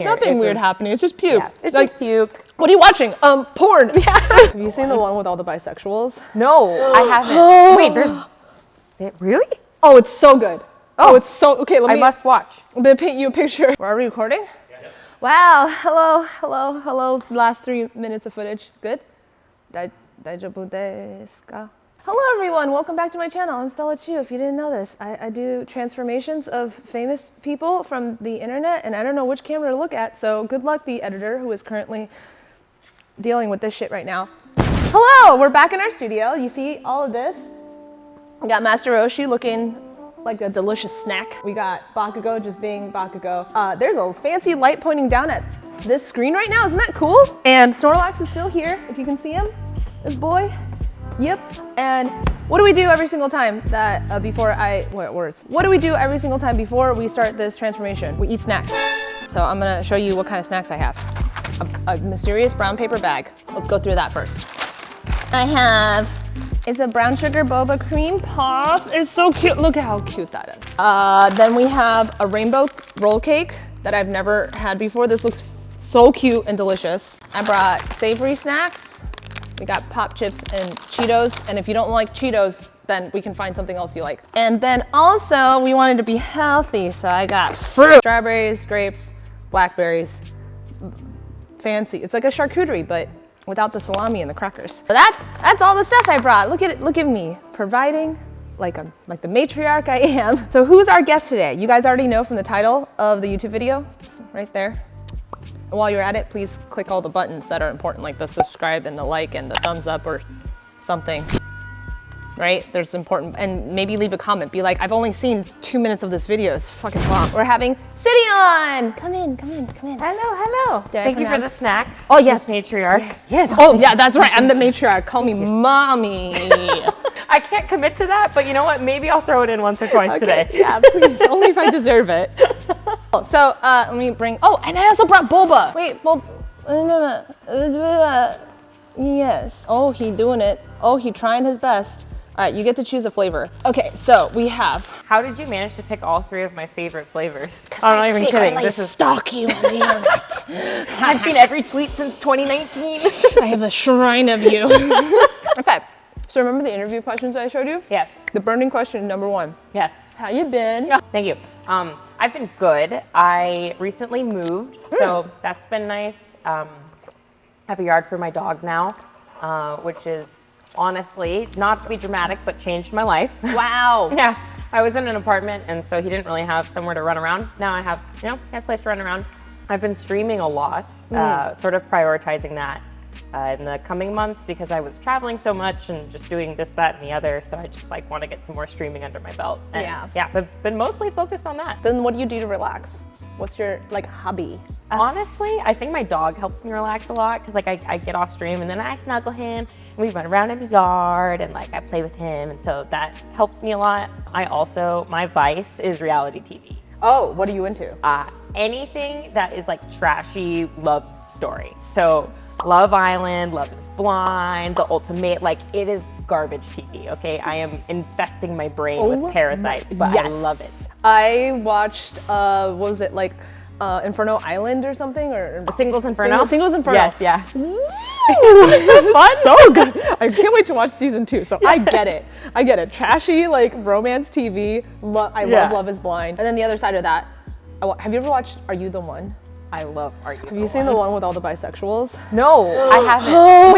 Nothing weird happening. It's just puke. Yeah, it's like, just puke. What are you watching? Porn. Yeah. Have you seen the one with all the bisexuals? No, I haven't. Wait, there's... Really? Oh, it's so good. Oh, it's so... Okay, I must watch. I'm going to paint you a picture. Are we recording? Yeah. Wow. Hello. Last 3 minutes of footage. Good? Daijoubu desu ka? Hello everyone, welcome back to my channel. I'm Stella Chu, if you didn't know this. I do transformations of famous people from the internet, and I don't know which camera to look at, so good luck the editor who is currently dealing with this shit right now. Hello, we're back in our studio. You see all of this? We got Master Roshi looking like a delicious snack. We got Bakugo just being Bakugo. There's a fancy light pointing down at this screen right now, isn't that cool? And Snorlax is still here, if you can see him, this boy. Yep, and what do we do every single time that What do we do every single time before we start this transformation? We eat snacks. So I'm gonna show you what kind of snacks I have. A mysterious brown paper bag. Let's go through that first. It's a brown sugar boba cream puff. It's so cute. Look at how cute that is. Then we have a rainbow roll cake that I've never had before. This looks so cute and delicious. I brought savory snacks. We got pop chips and Cheetos, and if you don't like Cheetos, then we can find something else you like. And then also, we wanted to be healthy, so I got fruit. Strawberries, grapes, blackberries. Fancy. It's like a charcuterie, but without the salami and the crackers. So that's all the stuff I brought. Look at me, providing like the matriarch I am. So who's our guest today? You guys already know from the title of the YouTube video. It's right there. And while you're at it, please click all the buttons that are important, like the subscribe and the like and the thumbs up or something, right? There's important, and maybe leave a comment. Be like, I've only seen 2 minutes of this video. It's fucking long. We're having Sydeon. Come in. Hello. Thank you for the snacks. Oh, yes. Matriarch. Yes. Oh, yeah, that's right. I'm the matriarch. Call me mommy. I can't commit to that, but you know what? Maybe I'll throw it in once or twice today. Yeah, please. Only if I deserve it. So let me bring, and I also brought boba. Wait, yes. Oh, he doing it. Oh, he trying his best. All right, you get to choose a flavor. Okay, so we have. How did you manage to pick all 3 of my favorite flavors? I'm not even kidding. This is stalk you on the internet. I've seen every tweet since 2019. I have a shrine of you. Okay, so remember the interview questions I showed you? Yes. The burning question, number 1. Yes. How you been? Yeah. Thank you. I've been good. I recently moved, so that's been nice. I have a yard for my dog now, which is honestly, not to be dramatic, but changed my life. Wow. Yeah, I was in an apartment, and so he didn't really have somewhere to run around. Now I have, he has a place to run around. I've been streaming a lot, sort of prioritizing that in the coming months because I was traveling so much and just doing this, that, and the other. So I just want to get some more streaming under my belt. And yeah, I've been mostly focused on that. Then what do you do to relax? What's your hobby? Honestly, I think my dog helps me relax a lot because I get off stream and then I snuggle him and we run around in the yard and I play with him, and so that helps me a lot. My vice is reality TV. Oh, what are you into? Anything that is trashy love story. So Love Island, Love is Blind, The Ultimate, it is garbage TV, okay? I am infesting my brain with parasites, but I love it. I watched, what was it, Inferno Island or something? Or Singles Inferno? Singles Inferno. Yes, yeah. So fun. So good. I can't wait to watch season 2, so I get it. I get it. Trashy, romance TV. I love Love is Blind. And then the other side of that, have you ever watched Are You the One? I love Are You the One? Have you seen the one with all the bisexuals? No, I haven't.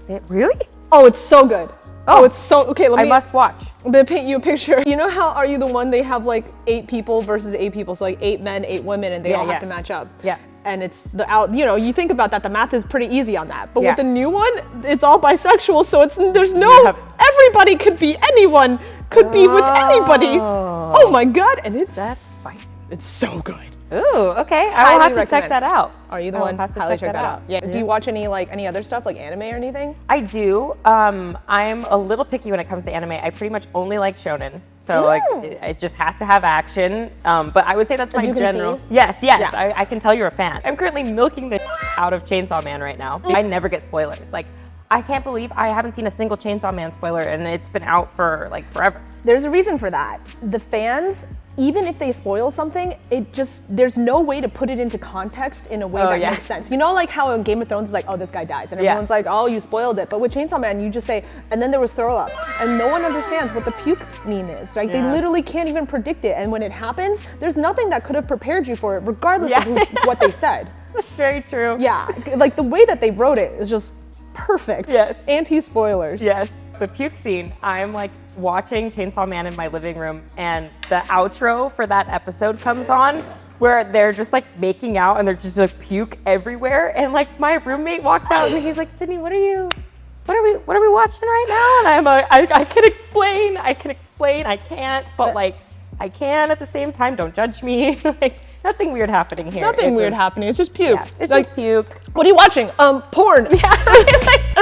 Wait, really? Oh, it's so good. Oh, it's so, okay, I must watch. I'm gonna paint you a picture. You know how Are You the One, they have 8 people versus 8 people, so 8 men, 8 women, and they all have to match up. Yeah. And it's you think about that, the math is pretty easy on that. But with the new one, it's all bisexual, so there's no, everybody could be anyone, could be with anybody. Oh my God, and that's spicy. It's so good. Ooh, okay. I will have to check that out. Are You the One? Highly check that out. Yeah. Do you watch any other stuff like anime or anything? I do. I'm a little picky when it comes to anime. I pretty much only like shonen. So it just has to have action. But I would say that's my general. Yes. Yeah. I can tell you're a fan. I'm currently milking the out of Chainsaw Man right now. I never get spoilers. I can't believe I haven't seen a single Chainsaw Man spoiler, and it's been out for forever. There's a reason for that. The fans even if they spoil something, there's no way to put it into context in a way that makes sense. You know, like how in Game of Thrones is like, oh, this guy dies, and everyone's like, oh, you spoiled it. But with Chainsaw Man, you just say, and then there was throw up, and no one understands what the puke meme is. Like they literally can't even predict it, and when it happens, there's nothing that could have prepared you for it, regardless of what they said. That's very true. Yeah, like the way that they wrote it is just perfect. Yes. Anti-spoilers. Yes. The puke scene, I'm like watching Chainsaw Man in my living room, and the outro for that episode comes on where they're just like making out and there's just like puke everywhere. And like my roommate walks out and he's like, Sydney, what are we watching right now? And I'm like, I can explain, I can't, but like I can at the same time, don't judge me. Like nothing weird happening here. Nothing weird happening, it's just puke. Yeah, it's like, just puke. What are you watching? Porn. Yeah.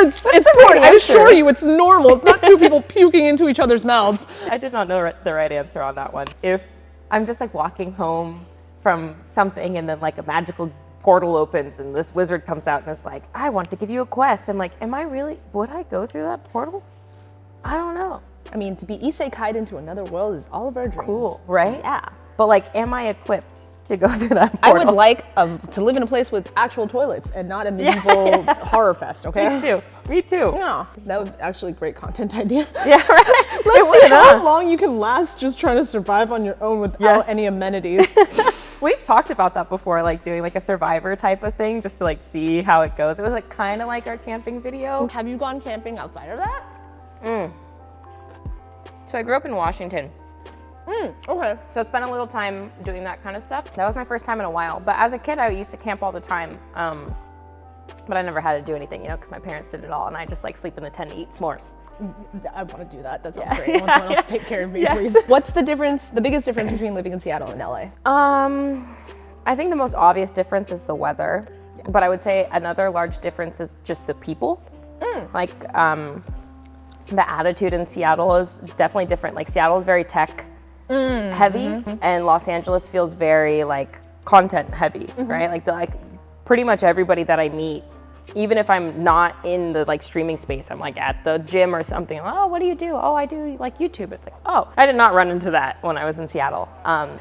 It's porn. I assure you it's normal. It's not two people puking into each other's mouths. I did not know the right answer on that one. If I'm just like walking home from something and then like a magical portal opens and this wizard comes out and is like, I want to give you a quest. I'm like, would I go through that portal? I don't know. I mean, to be isekai'd into another world is all of our dreams. Cool, right? Yeah. But like, am I equipped to go through that portal? I would like to live in a place with actual toilets and not a medieval horror fest, okay? Me too. Yeah, that would actually great content idea. Yeah, right. Let's see how long you can last just trying to survive on your own without any amenities. We've talked about that before, like doing like a Survivor type of thing, just to like see how it goes. It was like kind of like our camping video. Have you gone camping outside of that? So I grew up in Washington. Okay. So I spent a little time doing that kind of stuff. That was my first time in a while. But as a kid, I used to camp all the time. But I never had to do anything, you know, because my parents did it all. And I just like sleep in the tent and eat s'mores. I want to do that. That sounds great. I want someone else to take care of me, please. What's the biggest difference between living in Seattle and LA? I think the most obvious difference is the weather. Yeah. But I would say another large difference is just the people. Like, the attitude in Seattle is definitely different. Like Seattle is very tech heavy, and Los Angeles feels very like content heavy, right? Like pretty much everybody that I meet, even if I'm not in the like streaming space, I'm like at the gym or something. Oh, what do you do? Oh, I do like YouTube. It's like, oh, I did not run into that when I was in Seattle.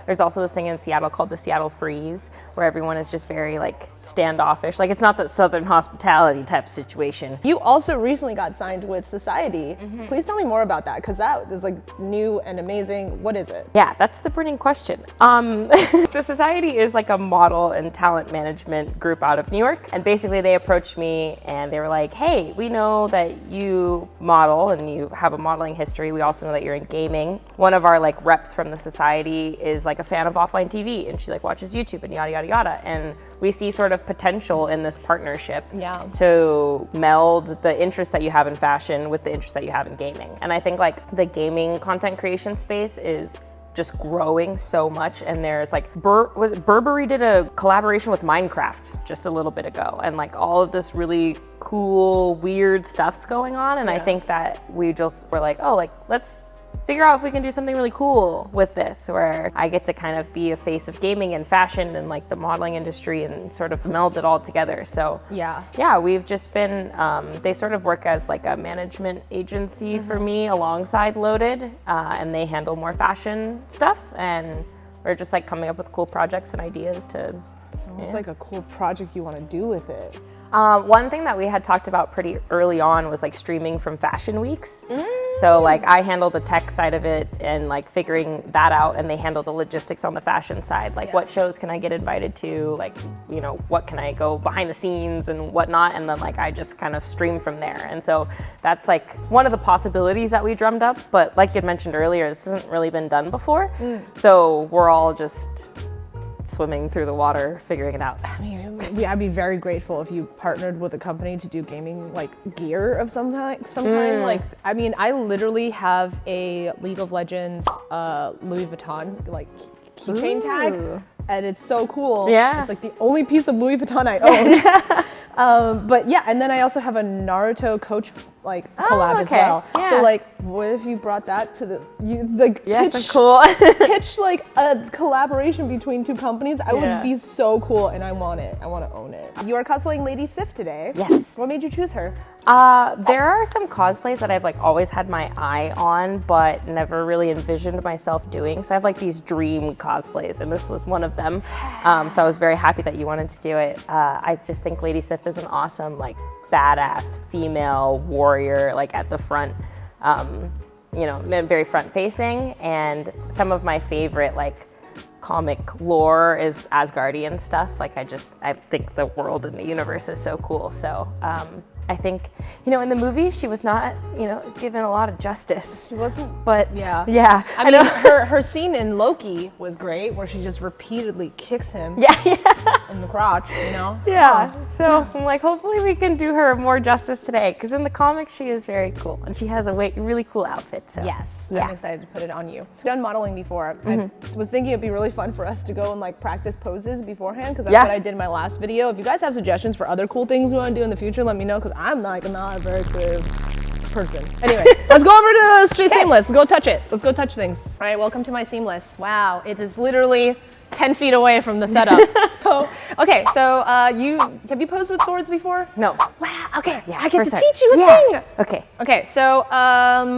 There's also this thing in Seattle called the Seattle Freeze, where everyone is just very like standoffish. Like it's not that Southern hospitality type situation. You also recently got signed with Society. Please tell me more about that, because that is like new and amazing. What is it? Yeah, that's the burning question. The Society is like a model and talent management group out of New York, and basically they approached me and they were like, hey, we know that you model and you have a modeling history. We also know that you're in gaming. One of our like reps from the Society is like a fan of offline TV, and she like watches YouTube and yada, yada, yada. And we see sort of potential in this partnership to meld the interest that you have in fashion with the interest that you have in gaming. And I think like the gaming content creation space is just growing so much, and there's like Burberry did a collaboration with Minecraft just a little bit ago, and like all of this really cool weird stuff's going on, and I think that we just were like, oh, like let's figure out if we can do something really cool with this, where I get to kind of be a face of gaming and fashion and like the modeling industry and sort of meld it all together. So yeah, we've just been, they sort of work as like a management agency for me alongside Loaded, and they handle more fashion stuff, and we're just like coming up with cool projects and ideas to. Sounds like a cool project you want to do with it. One thing that we had talked about pretty early on was like streaming from fashion weeks. So like I handle the tech side of it and like figuring that out, and they handle the logistics on the fashion side. Like what shows can I get invited to? Like, you know, what can I go behind the scenes and whatnot? And then like I just kind of stream from there. And so that's like one of the possibilities that we drummed up. But like you had mentioned earlier, this hasn't really been done before. So we're all just swimming through the water, figuring it out. I mean, I'd be very grateful if you partnered with a company to do gaming like gear of some kind. Like, I mean, I literally have a League of Legends Louis Vuitton like keychain tag, and it's so cool. Yeah, it's like the only piece of Louis Vuitton I own. But yeah, and then I also have a Naruto Coach like collab as okay. well. Yeah. So like, what if you brought that to the Yes, pitch, cool. pitch like a collaboration between two companies? I would be so cool, and I want it. I want to own it. You are cosplaying Lady Sif today. Yes. What made you choose her? There are some cosplays that I've like always had my eye on, but never really envisioned myself doing. So I have like these dream cosplays, and this was one of them. So I was very happy that you wanted to do it. I just think Lady Sif is an awesome, like, badass female warrior, like at the front, you know, very front facing. And some of my favorite, like, comic lore is Asgardian stuff. Like, I think the world and the universe is so cool. So I think, you know, in the movie, she was not, you know, given a lot of justice. She wasn't, but yeah. I mean, her scene in Loki was great, where she just repeatedly kicks him in the crotch, you know? Yeah. So I'm like, hopefully we can do her more justice today, because in the comics she is very cool, and she has a really cool outfit. So yes, I'm excited to put it on you. I've done modeling before. I was thinking it'd be really fun for us to go and like practice poses beforehand, because that's what I did in my last video. If you guys have suggestions for other cool things we want to do in the future, let me know, because I'm like not a very creative person. Anyway, let's go over to the Seamless. Let's go touch it. Let's go touch things. All right, welcome to my Seamless. Wow, it is literally 10 feet away from the setup. Okay, so have you posed with swords before? No. Wow, okay, Yeah, I get to first time. teach you a thing. Okay. Okay, so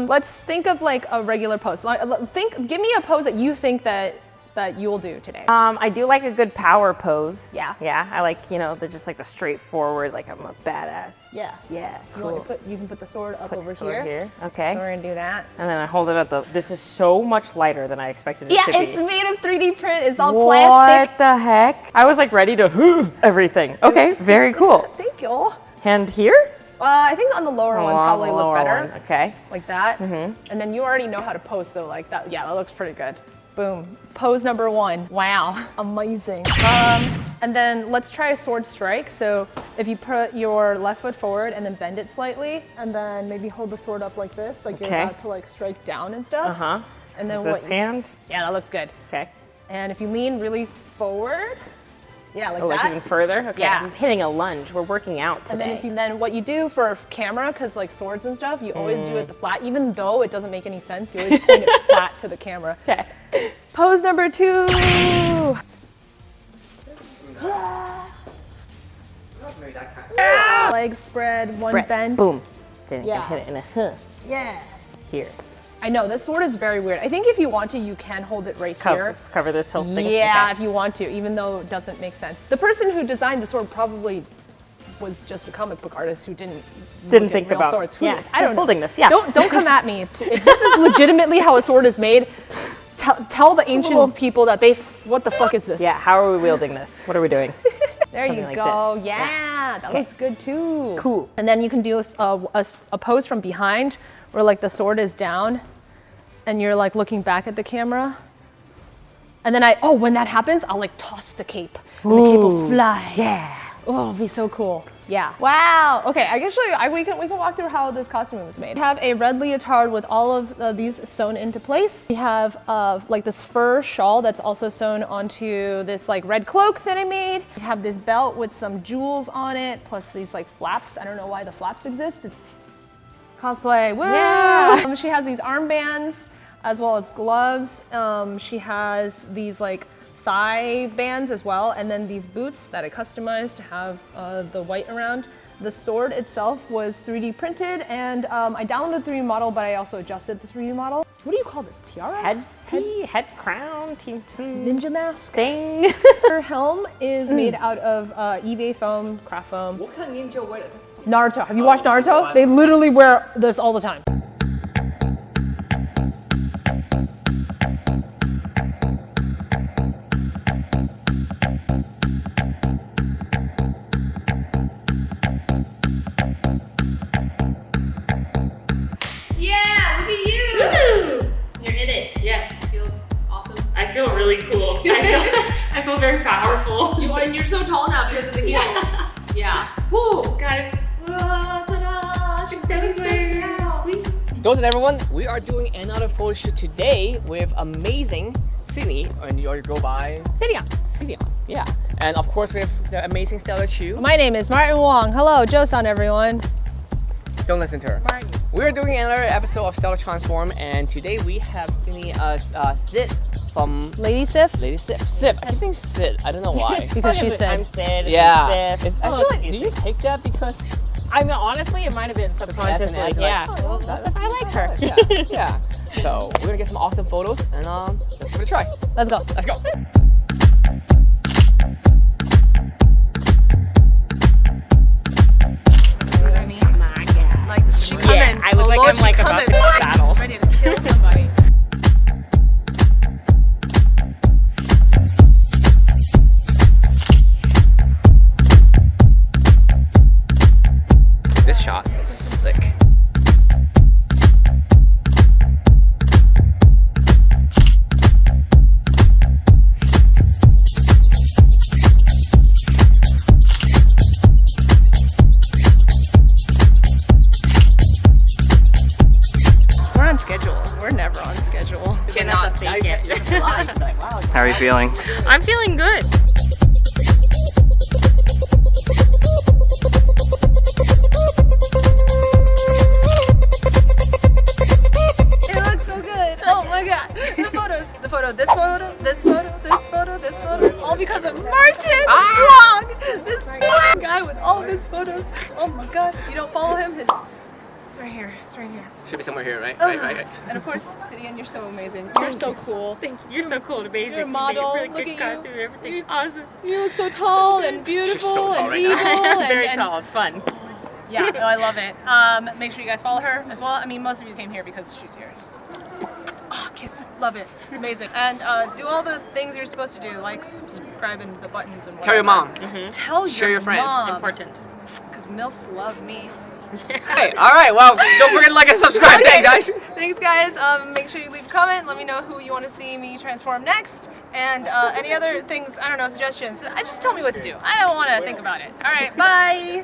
let's think of like a regular pose. Give me a pose that you think that you'll do today. I do like a good power pose. Yeah. Yeah, I like, you know, just like the straightforward, like I'm a badass. Yeah. Yeah, You cool. want to you can put the sword up over the sword here. So Okay. we're gonna do that. And then I hold it at this is so much lighter than I expected it to be. Yeah, it's made of 3D print. It's all What plastic. the heck? I was like ready to everything. Okay, very cool. Thank you. Hand here? I think on the lower ones probably look better. One. Okay. Like that. And then you already know how to pose, so like that. Yeah, that looks pretty good. Boom. Pose number 1. Wow. Amazing. And then let's try a sword strike. So if you put your left foot forward and then bend it slightly, and then maybe hold the sword up like this, like you're about to like strike down and stuff. And then Is this hand? Yeah, that looks good. Okay. And if you lean really forward, yeah, like Oh, that. like even further? Okay. Yeah. I'm hitting a lunge. We're working out today. And then what you do for camera, because like swords and stuff, you always do it the flat, even though it doesn't make any sense. You always point it flat to the camera. Okay. Pose number 2. Legs spread, one bend. Boom. Then you Yeah. can hit it in a Yeah. here. I know, this sword is very weird. I think if you want to, you can hold it right here. Cover this whole thing. Yeah, Okay. if you want to, even though it doesn't make sense. The person who designed the sword probably was just a comic book artist who didn't look at think real about swords. yeah. I don't know. holding this. Yeah. Don't come at me. If this is legitimately how a sword is made, tell the ancient people that what the fuck is this? Yeah. How are we wielding this? What are we doing? There you like go. this. Yeah, that looks good too. Cool. And then you can do a pose from behind where like the sword is down and you're like looking back at the camera. And then when that happens, I'll like toss the cape and the cape will fly. Yeah. Oh, it'll be so cool. Yeah. Wow. Okay, I can show you. We can walk through how this costume was made. We have a red leotard with all of these sewn into place. We have like this fur shawl that's also sewn onto this like red cloak that I made. We have this belt with some jewels on it, plus these like flaps. I don't know why the flaps exist. It's cosplay. Woo! Yeah. She has these armbands as well as gloves. She has these like thigh bands as well, and then these boots that I customized to have the white around. The sword itself was 3D printed, and I downloaded the 3D model, but I also adjusted the 3D model. What do you call this? Tiara? Head crown, Ninja mask. thing. Her helm is made out of eBay foam, craft foam. What kind of ninja wear that? Naruto. Have you watched Naruto? They literally wear this all the time. Yeah, look at you! You're in it. Yes. I feel awesome. I feel really cool. I feel very powerful. And you're so tall now because of the heels. Yeah. Woo, guys. Ta-da! She's getting sick now. Those and everyone, we are doing another photo shoot today with amazing Sydney, and you go by Sydeon. Yeah, and of course we have the amazing Stella Chu. My name is Martin Wong. Hello, Joseon everyone. Don't listen to her. We're doing another episode of Stellar Transform, and today we have singing Sid from Lady Sif? Lady Sif. Sif. I keep saying Sid. I don't know why. Because she said. I'm Sid. Yeah. Sif. I feel like, do you take that because I mean, honestly, it might have been subconsciously. SNS, Yeah. I like her. Yeah. So we're gonna get some awesome photos, and let's give it a try. Let's go. Let's go. Like, she coming. Yeah, I look Oh, like Lord, I'm she like about coming. to go battle. Ready to kill somebody. This shot is sick. We're on schedule. We're never on schedule. Cannot fake it. How are you feeling? I'm feeling good. It looks so good. Oh my god. The photos. The photo. This photo. This photo. This photo. This photo. All because of Martin Vlog. This guy with all of his photos. Oh my god. If you don't follow him, it's right here. It's right here. Should be somewhere here, right? Right. And of course, Sydeon, you're so amazing. You're so cool. Thank you. You're so cool and amazing. You're a model. Really Look good at you. content. Everything's awesome. You look so tall and beautiful so tall and right now. evil. I'm and, very and- tall. It's fun. Yeah, no, I love it. Make sure you guys follow her as well. I mean, most of you came here because she's here. Oh, kiss. Love it. Amazing. And do all the things you're supposed to do, like subscribe and the buttons and whatever. Tell your mom. Tell Share your friend. mom. Important. Because MILFs love me. Hey, all right. Well, don't forget to like and subscribe. Okay. Thanks, guys. Thanks, guys. Make sure you leave a comment. Let me know who you want to see me transform next. And any other things, I don't know, suggestions. Just tell me what to do. I don't want to think about it. All right, bye.